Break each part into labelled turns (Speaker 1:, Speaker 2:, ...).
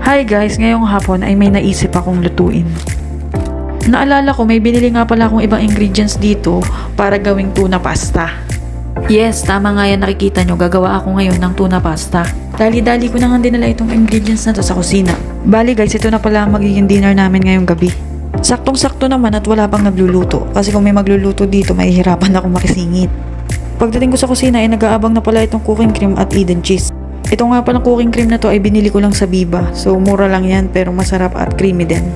Speaker 1: Hi guys, ngayong hapon ay may naisip akong lutuin. Naalala ko may binili nga pala akong ibang ingredients dito para gawing tuna pasta. Yes, tama nga yan, nakikita nyo, gagawa ako ngayon ng tuna pasta. Dali-dali ko na nga dinala itong ingredients na to sa kusina. Bali guys, ito na pala magiging dinner namin ngayong gabi. Saktong-sakto naman at wala pang nagluluto. Kasi kung may magluluto dito, mahihirapan ako makisingit. Pagdating ko sa kusina ay nag-aabang na pala itong cooking cream at Eden cheese. Ito nga palang cooking cream na to ay binili ko lang sa Biba. So mura lang yan pero masarap at creamy din.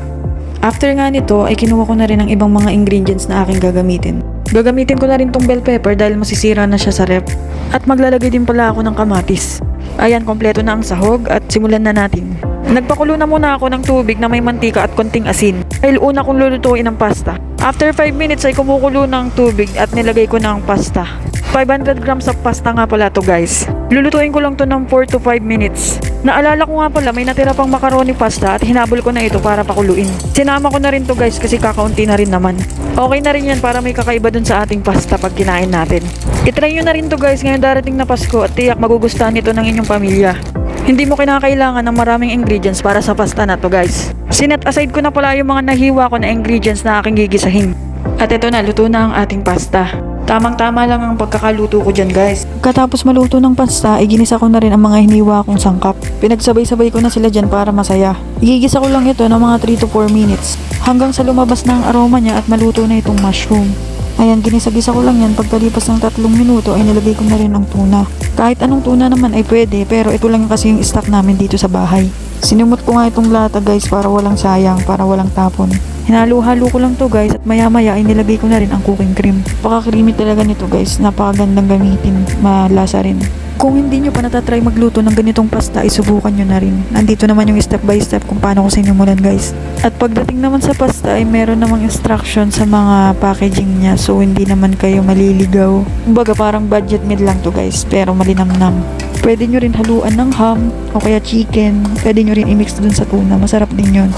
Speaker 1: After nga nito ay kinuha ko na rin ang ibang mga ingredients na aking gagamitin. Gagamitin ko na rin tong bell pepper dahil masisira na siya sa ref. At maglalagay din pala ako ng kamatis. Ayan, kompleto na ang sahog at simulan na natin. Nagpakulo na muna ako ng tubig na may mantika at konting asin. Dahil una kong lulutuin ang pasta. After 5 minutes ay kumukulo ng tubig at nilagay ko ng pasta. 500 grams of pasta nga pala to guys. Lulutuin ko lang to ng 4 to 5 minutes. Naalala ko nga pala may natira pang macaroni pasta at hinabol ko na ito para pakuluin. Sinama ko na rin to guys kasi kakaunti na rin naman. Okay na rin yan para may kakaiba dun sa ating pasta pag kinain natin. I-try nyo na rin to guys ngayon darating na Pasko at tiyak magugustuhan ito ng inyong pamilya. Hindi mo kinakailangan ng maraming ingredients para sa pasta na to guys. Sinet aside ko na pala yung mga nahiwa ko na ingredients na aking gigisahin. At ito na, luto na ang ating pasta. Tamang-tama lang ang pagkakaluto ko dyan guys. Katapos maluto ng pasta, iginisa ko na rin ang mga hiniwa kong sangkap. Pinagsabay-sabay ko na sila dyan para masaya. Igigisa ko lang ito ng mga 3 to 4 minutes. Hanggang sa lumabas na ang aroma niya at maluto na itong mushroom. Ayan, ginisa-gisa ko lang yan. Pagkalipas ng 3 minuto ay nilagay ko na rin ang tuna. Kahit anong tuna naman ay pwede, pero ito lang kasi yung stock namin dito sa bahay. Sinumot ko nga itong lata guys para walang sayang, para walang tapon. Hinalo-halo ko lang to guys at maya-maya ay nilagay ko na rin ang cooking cream. Napaka-creamy talaga nito guys, napakagandang gamitin, malasa rin. Kung hindi nyo pa natatry magluto ng ganitong pasta, isubukan nyo na rin. Nandito naman yung step by step kung paano ko sinimulan guys. At pagdating naman sa pasta ay meron namang instruction sa mga packaging niya, so hindi naman kayo maliligaw. Kumbaga parang budget meal lang to guys, pero malinamnam. Pwede nyo rin haluan ng ham o kaya chicken. Pwede nyo rin i-mix dun sa tuna, masarap din yun.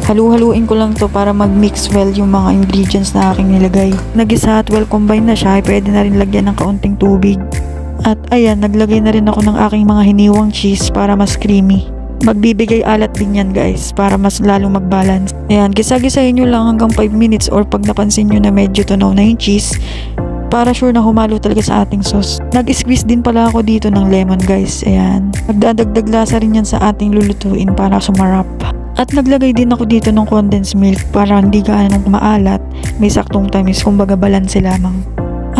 Speaker 1: Halu-haluin ko lang to para mag-mix well yung mga ingredients na aking nilagay. Nagisa at well combined na siya, ay pwede na rin lagyan ng kaunting tubig. At ayan, naglagay na rin ako ng aking mga hiniwang cheese para mas creamy. Magbibigay alat din yan guys, para mas lalong mag-balance. Ayan, gisa-gisahin nyo lang hanggang 5 minutes or pag napansin nyo na medyo tunaw na yung cheese, para sure na humalo talaga sa ating sauce. Nag-squeeze din pala ako dito ng lemon guys, ayan. Magdadagdag lasa rin yan sa ating lulutuin para sumarap. At naglagay din ako dito ng condensed milk para hindi gaanong maalat, may saktong tamis, kumbaga balanse lamang.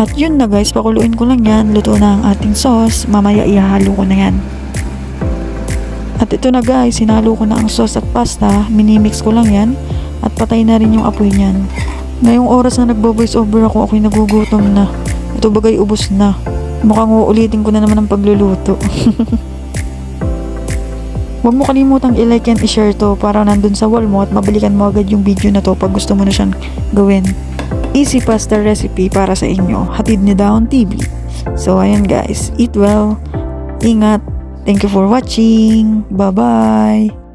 Speaker 1: At yun na guys, pakuluin ko lang yan, luto na ang ating sauce, mamaya ihahalo ko na yan. At ito na guys, hinalo ko na ang sauce at pasta, minimix ko lang yan, at patay na rin yung apoy niyan. Ngayong oras na nagbo-voice over ako, ako'y nagugutom na. Ito bagay ubos na. Mukhang uulitin ko na naman ang pagluluto. Huwag mo kalimutang i-like and i-share to para nandun sa wall mo at mabalikan mo agad yung video na to pag gusto mo na siyang gawin. Easy pasta recipe para sa inyo. Hatid ni Daon TV. So ayan guys, eat well. Ingat. Thank you for watching. Bye-bye.